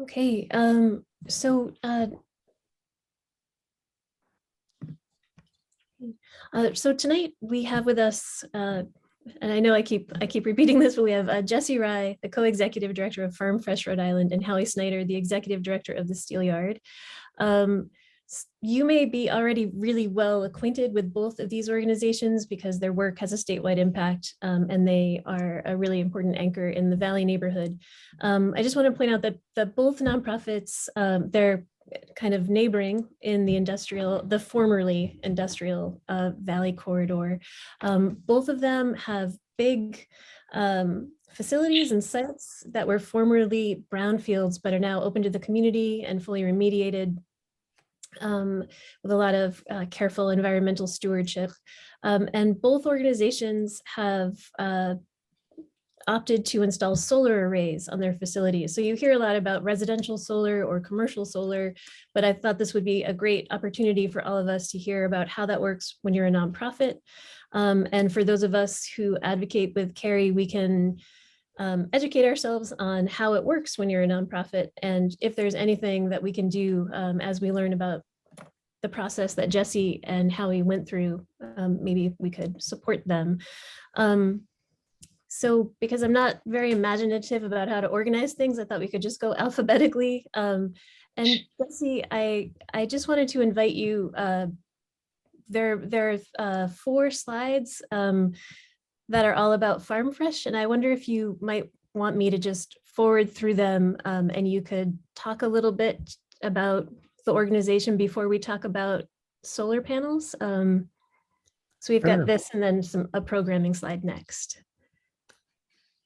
Okay, so so tonight we have with us, and I know I keep repeating this, but we have Jesse Rye, the co-executive director of Farm Fresh Rhode Island, and Howie Sneider, the executive director of the Steelyard. Um, you may be already really well acquainted with both of these organizations because their work has a statewide impact, and they are a really important anchor in the Valley neighborhood. I just want to point out that both nonprofits, they're kind of neighboring in the formerly industrial Valley corridor. Both of them have big facilities and sites that were formerly brownfields, but are now open to the community and fully remediated, with a lot of careful environmental stewardship. And both organizations have opted to install solar arrays on their facilities. So you hear a lot about residential solar or commercial solar, but I thought this would be a great opportunity for all of us to hear about how that works when you're a nonprofit. And for those of us who advocate with Carrie, we can educate ourselves on how it works when you're a nonprofit, and if there's anything that we can do as we learn about the process that Jesse and Howie went through, maybe we could support them. So because I'm not very imaginative about how to organize things, I thought we could just go alphabetically. And Jesse, I just wanted to invite you. There are 4 slides that are all about Farm Fresh, and I wonder if you might want me to just forward through them, and you could talk a little bit about the organization before we talk about solar panels. So we've got Sure. this and then a programming slide next.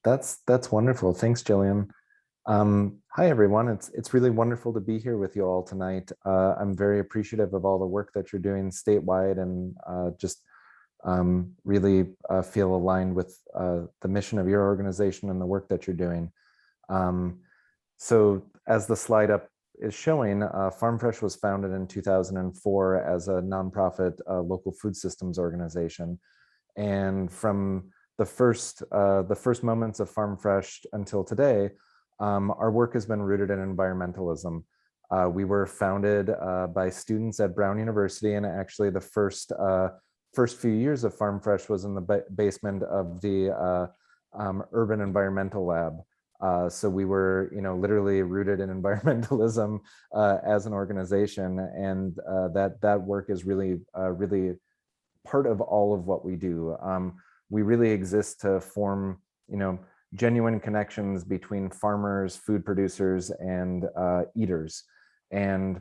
That's wonderful. Thanks, Jillian. Hi, everyone. It's really wonderful to be here with you all tonight. I'm very appreciative of all the work that you're doing statewide, and just really feel aligned with the mission of your organization and the work that you're doing. So as the slide up is showing, Farm Fresh was founded in 2004 as a nonprofit local food systems organization. And from the first moments of Farm Fresh until today, our work has been rooted in environmentalism. We were founded by students at Brown University, and actually the first few years of Farm Fresh was in the basement of the Urban Environmental Lab. So we were, literally rooted in environmentalism as an organization, and that work is really part of all of what we do. We really exist to form, genuine connections between farmers, food producers, and eaters. And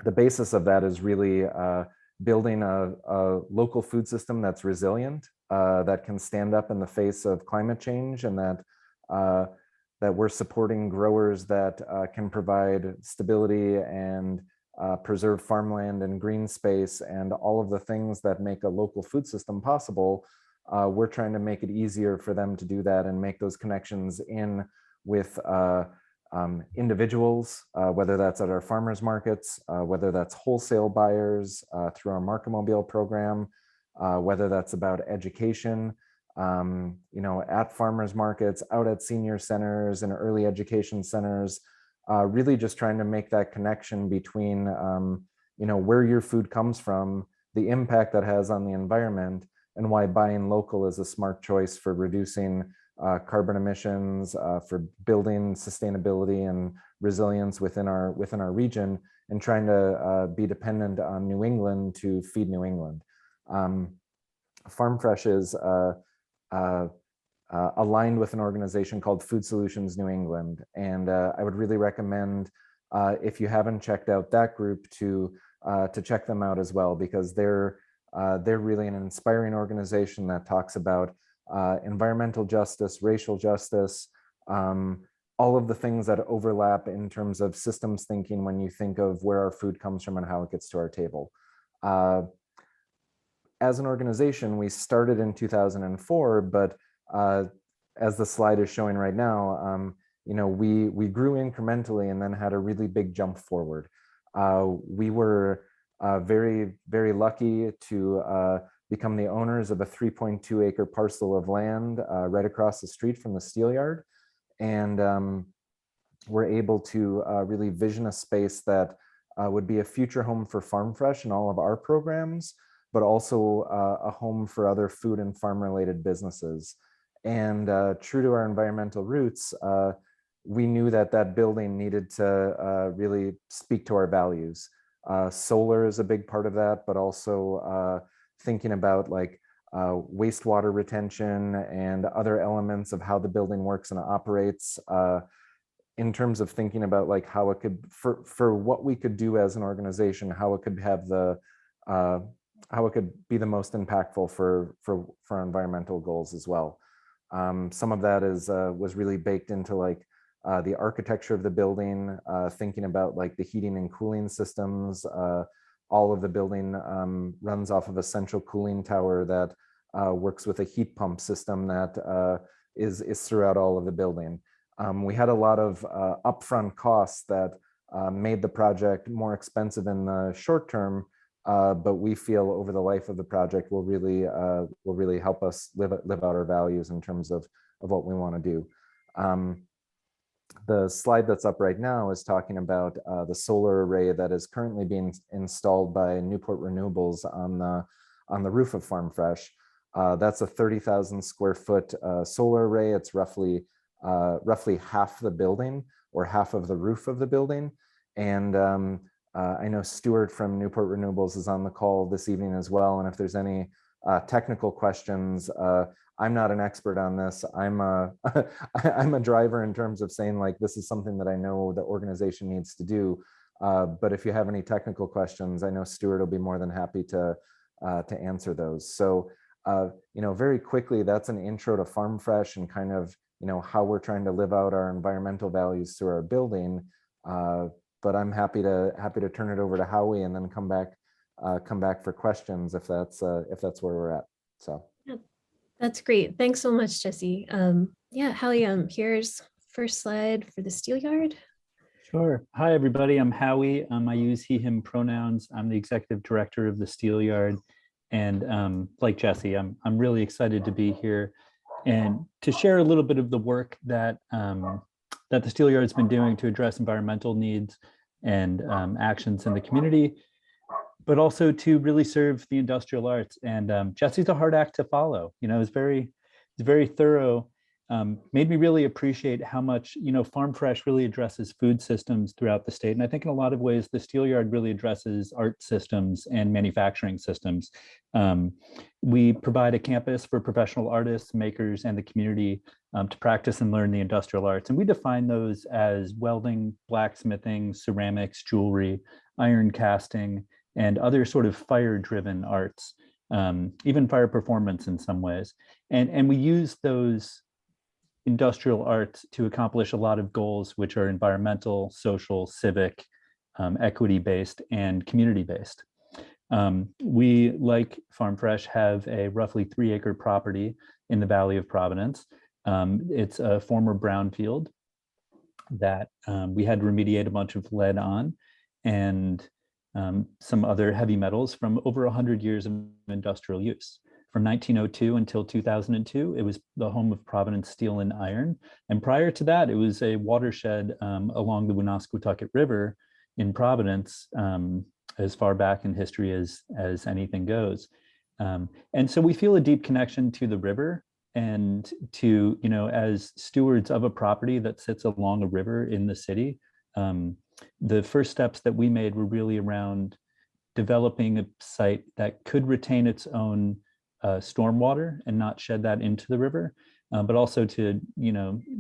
the basis of that is really building a local food system that's resilient, that can stand up in the face of climate change, and that we're supporting growers that can provide stability and preserve farmland and green space and all of the things that make a local food system possible. We're trying to make it easier for them to do that and make those connections in with individuals, whether that's at our farmers markets, whether that's wholesale buyers through our Marketmobile program, whether that's about education, at farmers markets, out at senior centers and early education centers, really just trying to make that connection between, where your food comes from, the impact that has on the environment, and why buying local is a smart choice for reducing carbon emissions, for building sustainability and resilience within our region, and trying to be dependent on New England to feed New England. Farm Fresh is aligned with an organization called Food Solutions New England, and I would really recommend, if you haven't checked out that group, to check them out as well, because they're really an inspiring organization that talks about environmental justice, racial justice, all of the things that overlap in terms of systems thinking when you think of where our food comes from and how it gets to our table. As an organization, we started in 2004, but as the slide is showing right now, we grew incrementally and then had a really big jump forward. We were very, very lucky to become the owners of a 3.2 acre parcel of land right across the street from the Steelyard. And we're able to really vision a space that would be a future home for Farm Fresh and all of our programs, but also a home for other food and farm related businesses. And true to our environmental roots, we knew that that building needed to really speak to our values. Solar is a big part of that, but also thinking about like wastewater retention and other elements of how the building works and operates, in terms of thinking about like how it could, for what we could do as an organization, how it could have the how it could be the most impactful for environmental goals as well. Some of that is was really baked into like the architecture of the building, thinking about like the heating and cooling systems. All of the building runs off of a central cooling tower that works with a heat pump system that is throughout all of the building. We had a lot of upfront costs that made the project more expensive in the short term, but we feel over the life of the project will really help us live out our values in terms of what we want to do. The slide that's up right now is talking about the solar array that is currently being installed by Newport Renewables on the roof of Farm Fresh. That's a 30,000 square foot solar array. It's roughly half the building or half of the roof of the building. And I know Stuart from Newport Renewables is on the call this evening as well. And if there's any technical questions, I'm not an expert on this. I'm a driver in terms of saying like, this is something that I know the organization needs to do. But if you have any technical questions, I know Stuart will be more than happy to answer those. So, very quickly, that's an intro to Farm Fresh and kind of, how we're trying to live out our environmental values through our building. But I'm happy to turn it over to Howie and then come back for questions if that's where we're at. So. Yeah, that's great. Thanks so much, Jesse. Yeah, Howie, here's first slide for the Steel Yard. Sure. Hi, everybody. I'm Howie. I use he, him pronouns. I'm the executive director of the Steel Yard. And like Jesse, I'm really excited to be here and to share a little bit of the work that the Steel Yard's been doing to address environmental needs and actions in the community, but also to really serve the industrial arts. And Jesse's a hard act to follow. It's very thorough. Made me really appreciate how much, Farm Fresh really addresses food systems throughout the state. And I think in a lot of ways, the Steel Yard really addresses art systems and manufacturing systems. We provide a campus for professional artists, makers, and the community to practice and learn the industrial arts. And we define those as welding, blacksmithing, ceramics, jewelry, iron casting, and other sort of fire-driven arts, even fire performance in some ways. And we use those industrial arts to accomplish a lot of goals, which are environmental, social, civic, equity-based, and community-based. We, like Farm Fresh, have a roughly 3-acre property in the Valley of Providence. It's a former brownfield that we had to remediate a bunch of lead on and some other heavy metals from over 100 years of industrial use. From 1902 until 2002, it was the home of Providence Steel and Iron. And prior to that, it was a watershed along the Woonasquatucket River in Providence, as far back in history as anything goes. And so we feel a deep connection to the river and to, as stewards of a property that sits along a river in the city. The first steps that we made were really around developing a site that could retain its own stormwater and not shed that into the river, but also to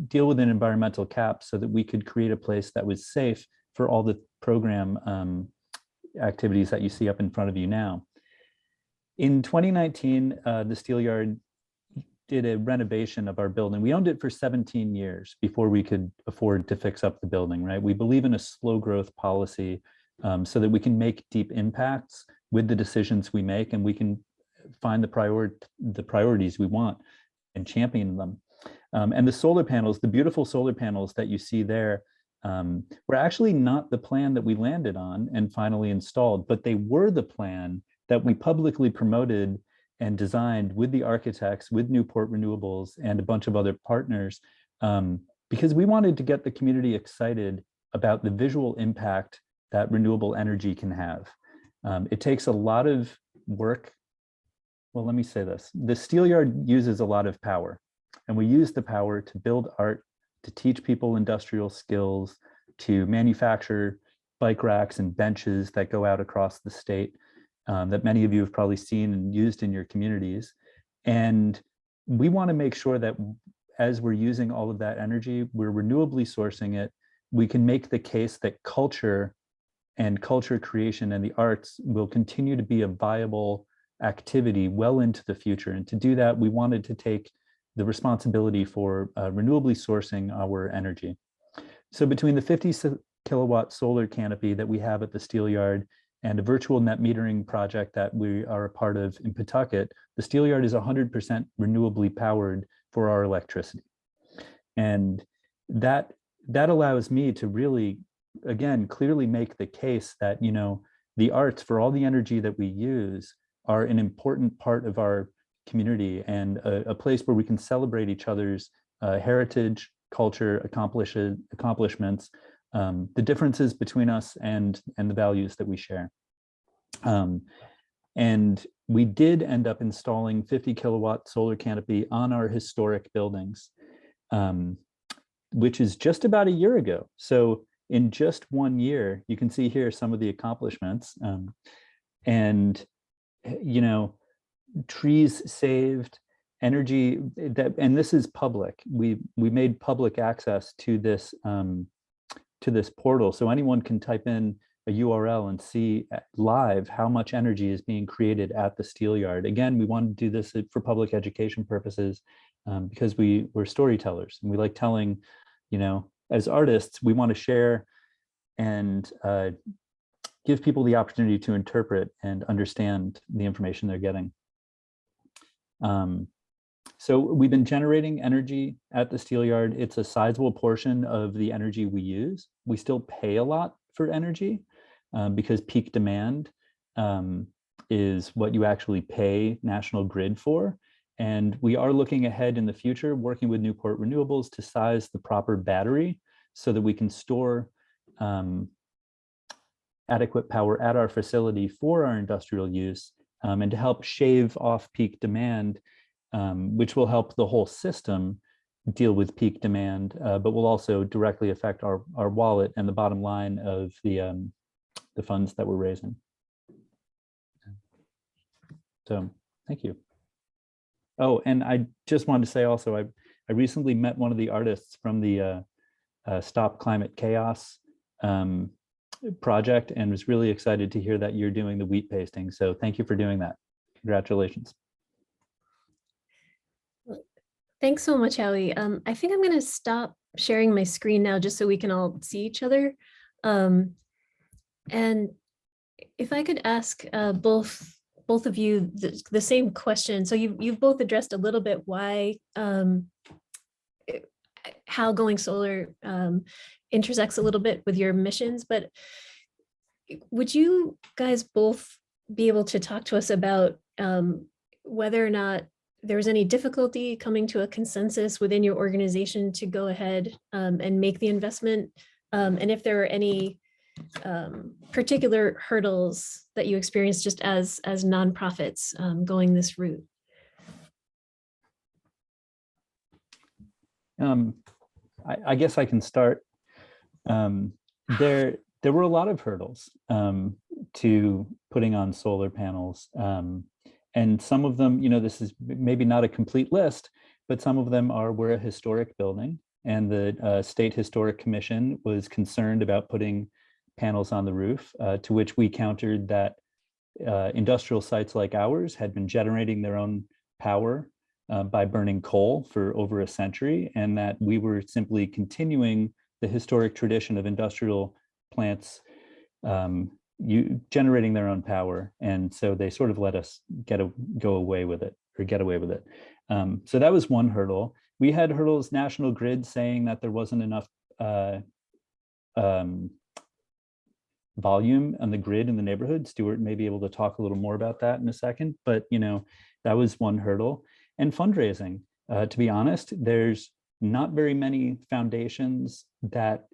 deal with an environmental cap so that we could create a place that was safe for all the program activities that you see up in front of you now. In 2019, the Steel Yard did a renovation of our building. We owned it for 17 years before we could afford to fix up the building, right? We believe in a slow growth policy so that we can make deep impacts with the decisions we make, and we can find the priorities we want and champion them. And the solar panels, the beautiful solar panels that you see there, were actually not the plan that we landed on and finally installed, but they were the plan that we publicly promoted and designed with the architects, with Newport Renewables and a bunch of other partners because we wanted to get the community excited about the visual impact that renewable energy can have. It takes a lot of work. Well, let me say this. The Steelyard uses a lot of power, and we use the power to build art, to teach people industrial skills, to manufacture bike racks and benches that go out across the state that many of you have probably seen and used in your communities. And we want to make sure that as we're using all of that energy, we're renewably sourcing it. We can make the case that culture and culture creation and the arts will continue to be a viable activity well into the future. And to do that, we wanted to take the responsibility for renewably sourcing our energy. So between the 50 kilowatt solar canopy that we have at the Steelyard and a virtual net metering project that we are a part of in Pawtucket, the Steelyard is 100% renewably powered for our electricity. And that allows me to really, again, clearly make the case that, you know, the arts, for all the energy that we use, are an important part of our community and a place where we can celebrate each other's heritage, culture, accomplishments, the differences between us and the values that we share. And we did end up installing 50 kilowatt solar canopy on our historic buildings, which is just about a year ago. So in just 1 year, you can see here some of the accomplishments. And, you know, trees saved, energy that, and this is public. We made public access to this portal, so anyone can type in a URL and see live how much energy is being created at the Steelyard. Again, we want to do this for public education purposes because we're storytellers and we like telling, you know, as artists, we want to share and give people the opportunity to interpret and understand the information they're getting. So we've been generating energy at the Steelyard. It's a sizable portion of the energy we use. We still pay a lot for energy because peak demand is what you actually pay National Grid for. And we are looking ahead in the future, working with Newport Renewables to size the proper battery so that we can store adequate power at our facility for our industrial use and to help shave off peak demand, which will help the whole system deal with peak demand, but will also directly affect our wallet and the bottom line of the funds that we're raising. So thank you. Oh, and I just wanted to say also, I recently met one of the artists from the Stop Climate Chaos project and was really excited to hear that you're doing the wheat pasting. So thank you for doing that. Congratulations. Thanks so much, Howie. I think I'm going to stop sharing my screen now just so we can all see each other. And if I could ask both of you the same question. So you've both addressed a little bit why, how going solar intersects a little bit with your missions, but would you guys both be able to talk to us about whether or not there was any difficulty coming to a consensus within your organization to go ahead and make the investment, and if there are any particular hurdles that you experienced just as nonprofits going this route? I guess I can start. There were a lot of hurdles to putting on solar panels. And some of them, you know, this is maybe not a complete list, but some of them we're a historic building, and the State Historic Commission was concerned about putting panels on the roof, to which we countered that industrial sites like ours had been generating their own power by burning coal for over a century, and that we were simply continuing the historic tradition of industrial plants generating their own power. And so they sort of let us get away with it. So that was one hurdle. We had hurdles, National Grid saying that there wasn't enough volume on the grid in the neighborhood. Stuart may be able to talk a little more about that in a second, but you know, that was one hurdle. And fundraising, to be honest, there's not very many foundations that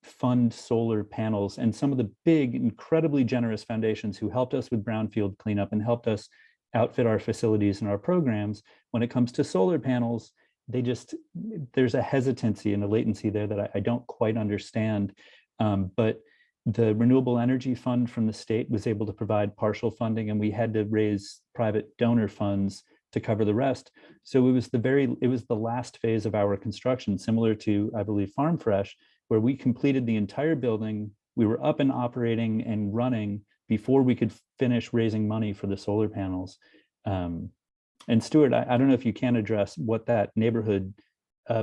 fund solar panels, and some of the big, incredibly generous foundations who helped us with brownfield cleanup and helped us outfit our facilities and our programs, when it comes to solar panels, there's a hesitancy and a latency there that I don't quite understand. But the Renewable Energy Fund from the state was able to provide partial funding, and we had to raise private donor funds to cover the rest. So it was the last phase of our construction, similar to, I believe, Farm Fresh, where we completed the entire building. We were up and operating and running before we could finish raising money for the solar panels. And Stuart, I don't know if you can address what that neighborhood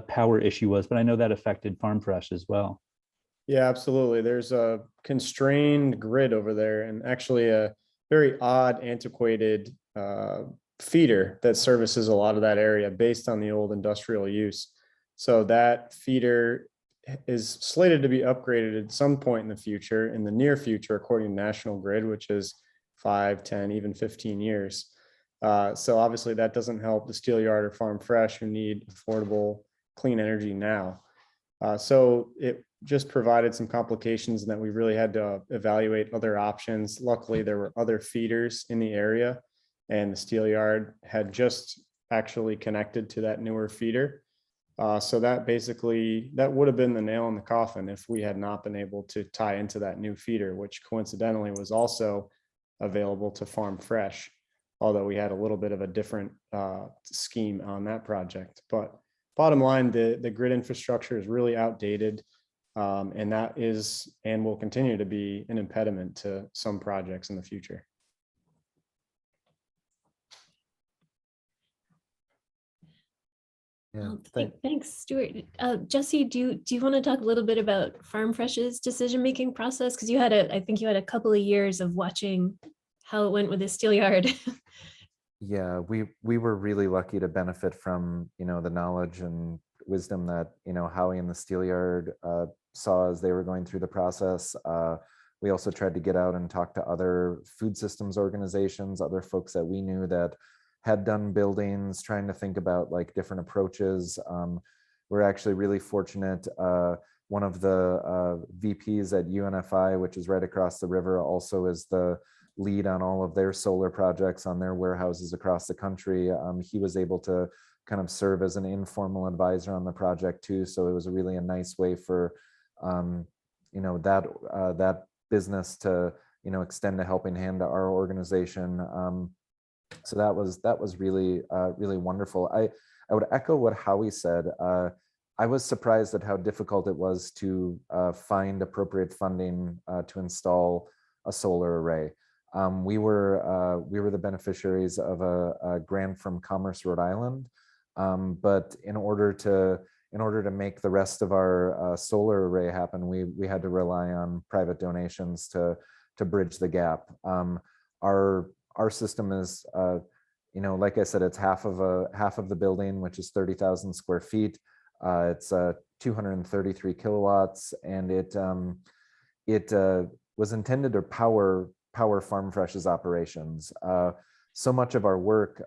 power issue was, but I know that affected Farm Fresh as well. Yeah, absolutely. There's a constrained grid over there, and actually a very odd, antiquated feeder that services a lot of that area based on the old industrial use. So that feeder is slated to be upgraded at some point in the future, in the near future, according to National Grid, which is 5, 10, even 15 years. So obviously that doesn't help the Steel Yard or Farm Fresh, who need affordable, clean energy now. So it just provided some complications, and that we really had to evaluate other options. Luckily, there were other feeders in the area, and the Steel Yard had just actually connected to that newer feeder. So that would have been the nail in the coffin if we had not been able to tie into that new feeder, which coincidentally was also available to Farm Fresh, although we had a little bit of a different scheme on that project. But bottom line, the grid infrastructure is really outdated, and that is and will continue to be an impediment to some projects in the future. Yeah, Thanks, Stuart. Jesse, do you want to talk a little bit about Farm Fresh's decision-making process? Because I think you had a couple of years of watching how it went with the Steel Yard. Yeah, we were really lucky to benefit from, the knowledge and wisdom that, Howie and the Steel Yard saw as they were going through the process. We also tried to get out and talk to other food systems organizations, other folks that we knew that had done buildings, trying to think about like different approaches. We're actually really fortunate. One of the VPs at UNFI, which is right across the river, also is the lead on all of their solar projects on their warehouses across the country. He was able to kind of serve as an informal advisor on the project too. So it was really a nice way for that business to extend a helping hand to our organization. So that was really really wonderful. I would echo what Howie said. I was surprised at how difficult it was to find appropriate funding to install a solar array. We were the beneficiaries of a grant from Commerce, Rhode Island, but in order to make the rest of our solar array happen, we had to rely on private donations to bridge the gap. Our system is, like I said, it's half of the building, which is 30,000 square feet. It's 233 kilowatts, and it was intended to power Farm Fresh's operations. So much of our work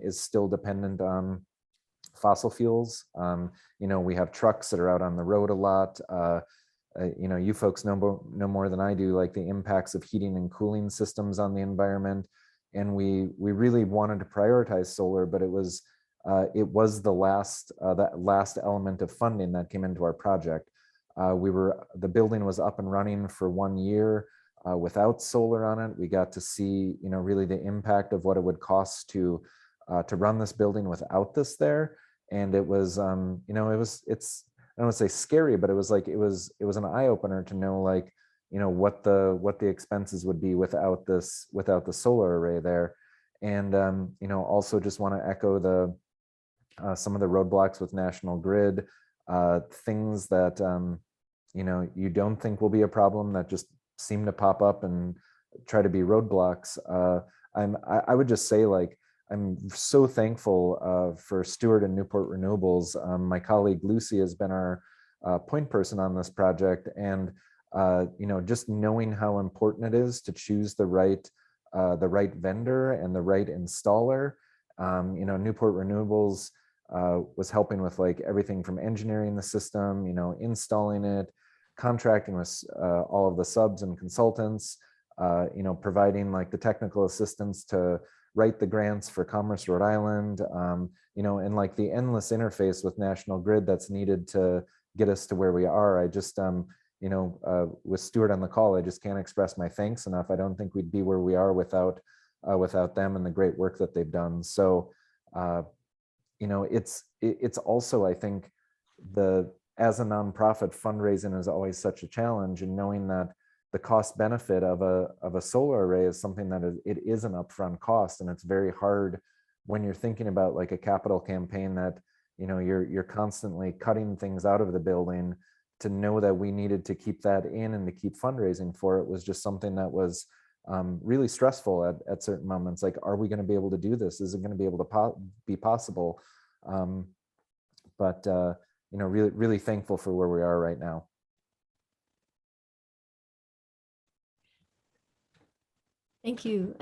is still dependent on fossil fuels. We have trucks that are out on the road a lot. You folks know more than I do, like the impacts of heating and cooling systems on the environment. And we really wanted to prioritize solar, but it was the last element of funding that came into our project. The building was up and running for 1 year without solar on it. We got to see, really the impact of what it would cost to run this building without this there. And it was, I don't want to say scary, but it was an eye opener to know, like, what the expenses would be without the solar array there. And also just want to echo some of the roadblocks with National Grid, things that you don't think will be a problem that just seem to pop up and try to be roadblocks. I would just say, like, I'm so thankful for Stuart and Newport Renewables. My colleague Lucy has been our point person on this project, and just knowing how important it is to choose the right vendor and the right installer. Newport Renewables was helping with like everything from engineering the system, you know, installing it, contracting with all of the subs and consultants, you know, providing like the technical assistance to write the grants for Commerce Rhode Island, you know, and like the endless interface with National Grid that's needed to get us to where we are. I just, you know, with Stuart on the call, I just can't express my thanks enough. I don't think we'd be where we are without them and the great work that they've done. So, you know, it's also, I think, as a nonprofit, fundraising is always such a challenge, and knowing that the cost benefit of a solar array is something that it is an upfront cost, and it's very hard when you're thinking about like a capital campaign that, you know, you're constantly cutting things out of the building. To know that we needed to keep that in and to keep fundraising for it was just something that was really stressful at certain moments. Like, are we going to be able to do this? Is it going to be able to be possible? But you know, really thankful for where we are right now. Thank you.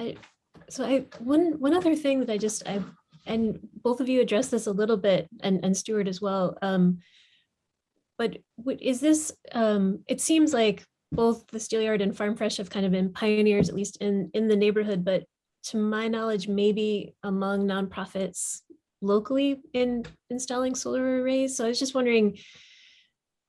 One other thing that and both of you addressed this a little bit, and Stuart as well. But is this, it seems like both the Steelyard and Farm Fresh have kind of been pioneers, at least in the neighborhood, but to my knowledge, maybe among nonprofits locally in installing solar arrays. So I was just wondering,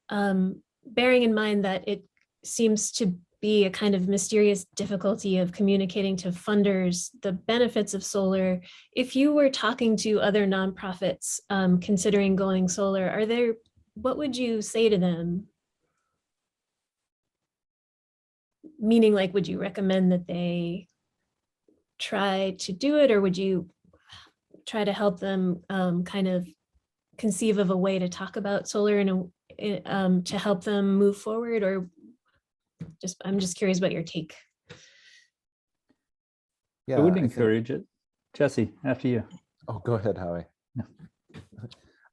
bearing in mind that it seems to be a kind of mysterious difficulty of communicating to funders the benefits of solar, if you were talking to other nonprofits considering going solar, what would you say to them? Meaning, like, would you recommend that they try to do it, or would you try to help them kind of conceive of a way to talk about solar to help them move forward? Or I'm just curious about your take. Yeah, I would encourage it. Jesse, after you. Oh, go ahead, Howie. No.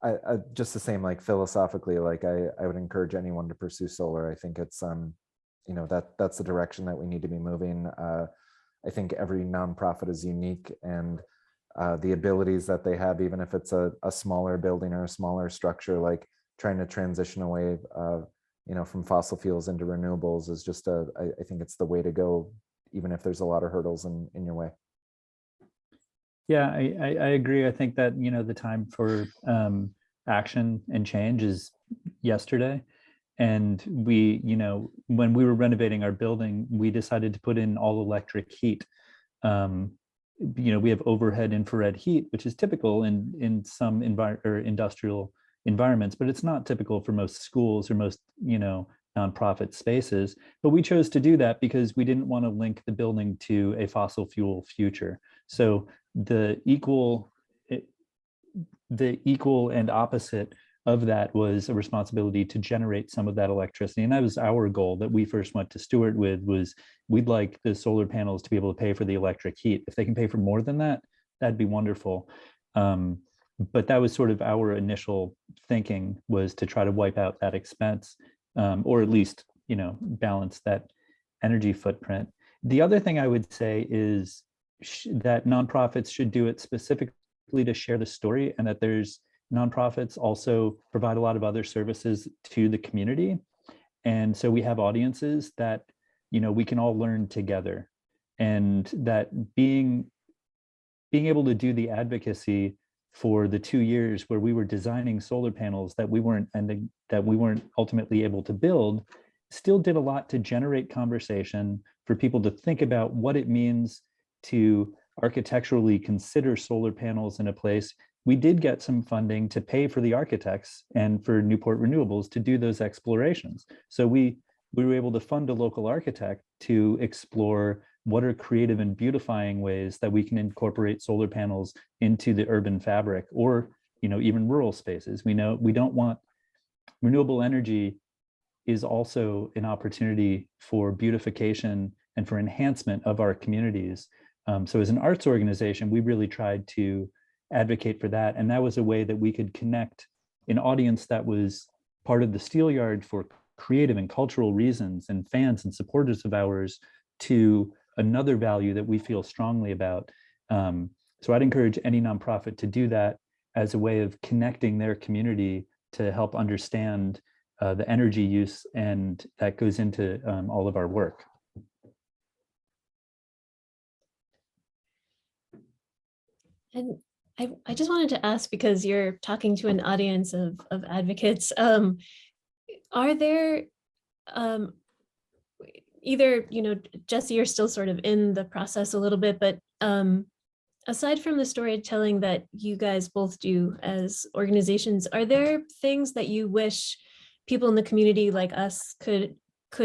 I just the same, like philosophically, like I would encourage anyone to pursue solar. I think it's you know, that's the direction that we need to be moving. I think every nonprofit is unique, and the abilities that they have, even if it's a smaller building or a smaller structure, like trying to transition away you know, from fossil fuels into renewables is just I think it's the way to go, even if there's a lot of hurdles in your way. Yeah, I agree. I think that, you know, the time for action and change is yesterday. And we, you know, when we were renovating our building, we decided to put in all electric heat. You know, we have overhead infrared heat, which is typical in some industrial environments, but it's not typical for most schools or most, you know, nonprofit spaces. But we chose to do that because we didn't want to link the building to a fossil fuel future. So the equal and opposite of that was a responsibility to generate some of that electricity. And that was our goal that we first went to Stuart with, was we'd like the solar panels to be able to pay for the electric heat. If they can pay for more than that, that'd be wonderful. But that was sort of our initial thinking, was to try to wipe out that expense, or at least, you know, balance that energy footprint. The other thing I would say is that nonprofits should do it specifically to share the story, and that there's nonprofits also provide a lot of other services to the community. And so we have audiences that, you know, we can all learn together, and that being able to do the advocacy for the 2 years where we were designing solar panels that we weren't ultimately able to build, still did a lot to generate conversation for people to think about what it means to architecturally consider solar panels in a place. We did get some funding to pay for the architects and for Newport Renewables to do those explorations. So we were able to fund a local architect to explore what are creative and beautifying ways that we can incorporate solar panels into the urban fabric, or, you know, even rural spaces. We know we don't want renewable energy is also an opportunity for beautification and for enhancement of our communities. So as an arts organization, we really tried to advocate for that. And that was a way that we could connect an audience that was part of the Steelyard for creative and cultural reasons, and fans and supporters of ours, to another value that we feel strongly about. So I'd encourage any nonprofit to do that. as a way of connecting their community to help understand the energy use, and that goes into all of our work. And I just wanted to ask, because you're talking to an audience of advocates, are there either, Jesse, you're still sort of in the process a little bit, but aside from the storytelling that you guys both do as organizations, are there things that you wish people in the community like us could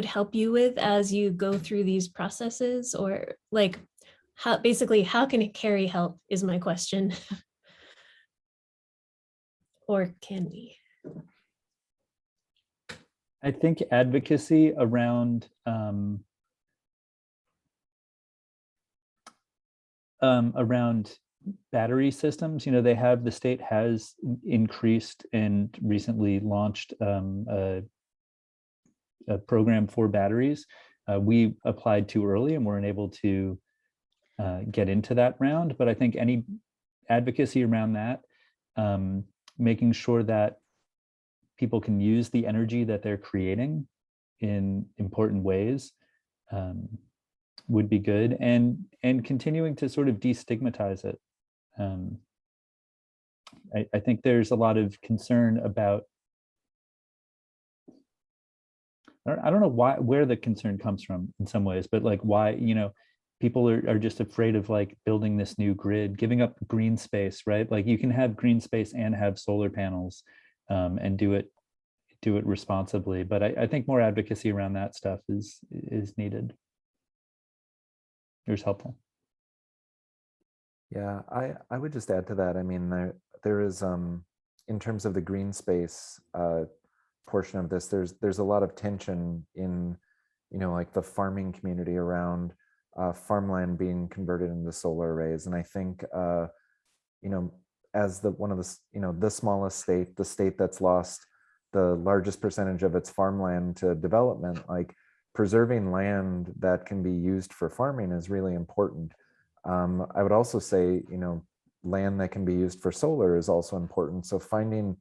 help you with as you go through these processes? Or like, how can Carrie help is my question. Or can we? I think advocacy around around battery systems. The state has increased and recently launched a program for batteries. We applied too early and weren't able to get into that round, but I think any advocacy around that, making sure that people can use the energy that they're creating in important ways, would be good, and continuing to sort of destigmatize it. I think there's a lot of concern about, I don't know where the concern comes from in some ways, but like why, people are just afraid of like building this new grid, giving up green space, right? Like you can have green space and have solar panels, and do it responsibly. But I think more advocacy around that stuff is needed. It's helpful. Yeah, I would just add to that. I mean, there is in terms of the green space portion of this, there's a lot of tension in, like the farming community around farmland being converted into solar arrays. And I think, as the smallest state, the state that's lost the largest percentage of its farmland to development, like preserving land that can be used for farming is really important. I would also say, land that can be used for solar is also important. So finding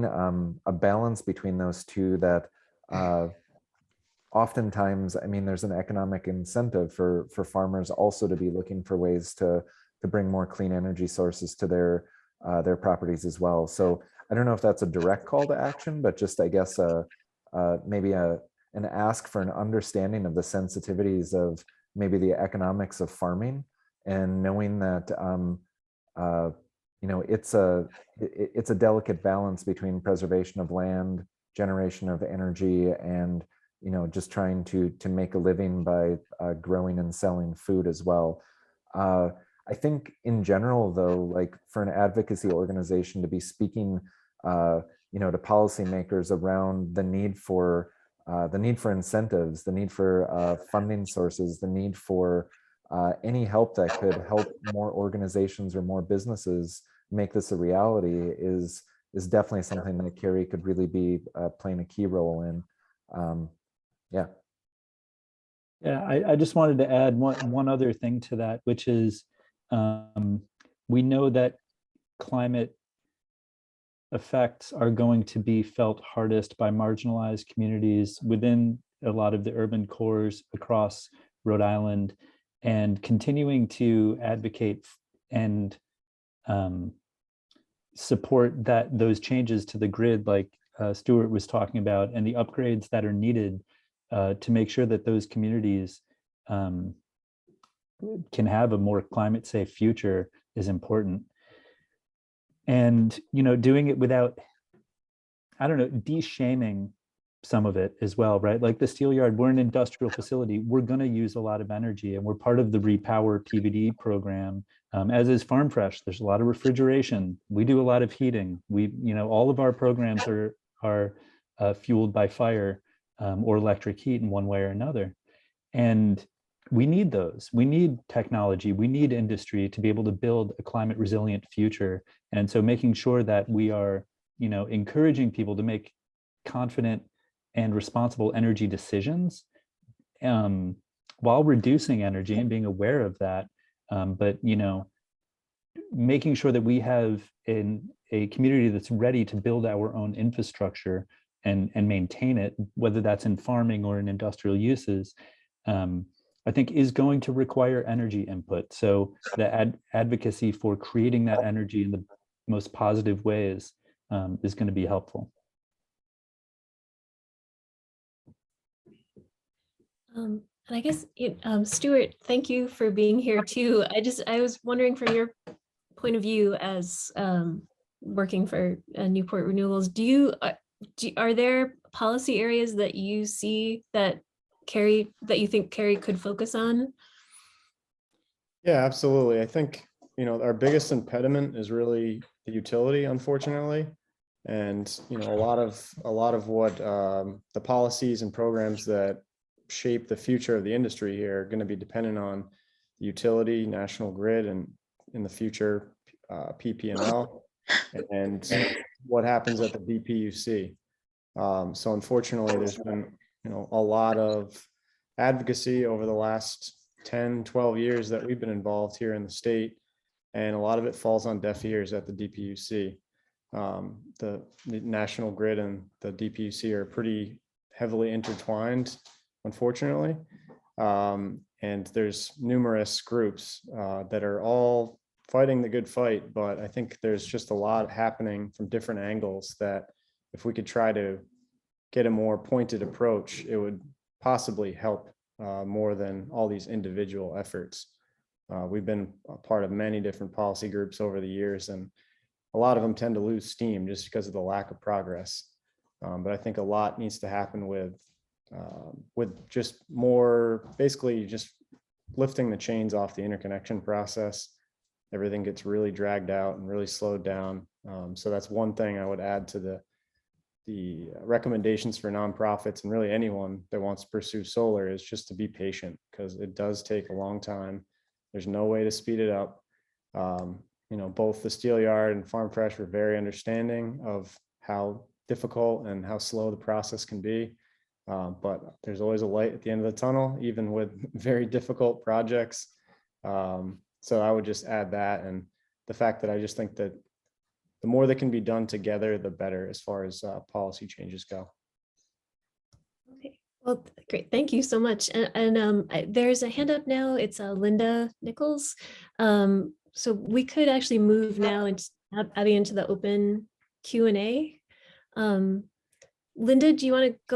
a balance between those two that oftentimes, I mean, there's an economic incentive for farmers also to be looking for ways to bring more clean energy sources to their properties as well. So I don't know if that's a direct call to action, but just, I guess, maybe an ask for an understanding of the sensitivities of maybe the economics of farming, and knowing that it's a delicate balance between preservation of land, generation of energy, and just trying to make a living by growing and selling food as well. I think in general, though, like for an advocacy organization to be speaking to policymakers around the need for incentives, the need for funding sources, the need for any help that could help more organizations or more businesses make this a reality is definitely something that Carrie could really be playing a key role in. Yeah. Yeah, I just wanted to add one other thing to that, which is we know that climate effects are going to be felt hardest by marginalized communities within a lot of the urban cores across Rhode Island, and continuing to advocate and support those changes to the grid, like Stuart was talking about, and the upgrades that are needed to make sure that those communities can have a more climate safe future is important. And, doing it without, de-shaming some of it as well, right? Like the steel yard, we're an industrial facility. We're going to use a lot of energy, and we're part of the Repower PVD program, as is Farm Fresh. There's a lot of refrigeration. We do a lot of heating. All of our programs are fueled by fire or electric heat in one way or another. And we need those. We need technology. We need industry to be able to build a climate resilient future. And so making sure that we are, encouraging people to make confident and responsible energy decisions while reducing energy and being aware of that. But, making sure that we have a community that's ready to build our own infrastructure and maintain it, whether that's in farming or in industrial uses, I think is going to require energy input. So the advocacy for creating that energy in the most positive ways is going to be helpful. And I guess, Stuart, thank you for being here too. I was wondering from your point of view as working for Newport Renewables, are there policy areas that you see that you think Carrie could focus on? Yeah, absolutely. I think, our biggest impediment is really the utility, unfortunately. And, a lot of what the policies and programs that shape the future of the industry here are going to be dependent on the utility, national grid, and in the future, PP&L, and what happens at the DPUC. So unfortunately, there's been, a lot of advocacy over the last 10, 12 years that we've been involved here in the state. And a lot of it falls on deaf ears at the DPUC. The national grid and the DPUC are pretty heavily intertwined, unfortunately. And there's numerous groups that are all fighting the good fight, but I think there's just a lot happening from different angles that if we could try to get a more pointed approach, it would possibly help more than all these individual efforts. We've been a part of many different policy groups over the years, and a lot of them tend to lose steam just because of the lack of progress. But I think a lot needs to happen with just more, basically just lifting the chains off the interconnection process. Everything gets really dragged out and really slowed down. So that's one thing I would add to the recommendations for nonprofits and really anyone that wants to pursue solar, is just to be patient, because it does take a long time. There's no way to speed it up. Both the Steel Yard and Farm Fresh were very understanding of how difficult and how slow the process can be. But there's always a light at the end of the tunnel, even with very difficult projects. So I would just add that, and the fact that I just think that the more that can be done together, the better as far as policy changes go. Okay, well, great. Thank you so much. And there's a hand up now. It's Linda Nichols. So we could actually move now and Abby into the open Q&A. Linda, do you want to go